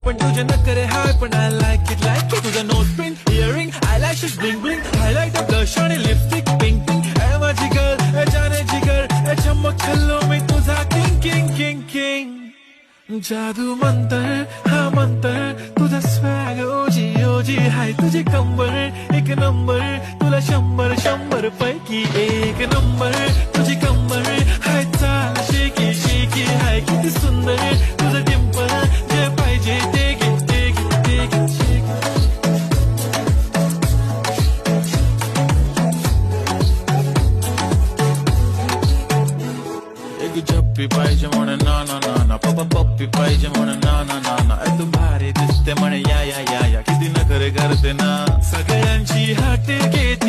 पण तुझे नखरे हाय पण आय लाईक इट तुझं note pin earring eyelashes bling bling highlighter blush आणि लिपस्टिक पिंक पिंक ए माझी गर्ल ए जाने जिगर ए चमक छल्लो मी तुझा किंग किंग किंग किंग जादू मंतर हा मंतर तुझा स्वॅग ओजी ओजी हाय तुझी कंबर एक नंबर तुला 100 पैकी एक नंबर तुझी कंबर हाय चाल शेकी शेकी हाय किती सुंदर तुझं डिंपल जे पाहिजे ते घे ते घे ते घे एक झप्पी पाहिजे म्हणून ना ना ना ना पप्पा पप्पी पाहिजे म्हणून ना ना ना ना तू भारी दिसते म्हणे या या या या किती नखरे करते ना सगळ्यांची हाटे घेते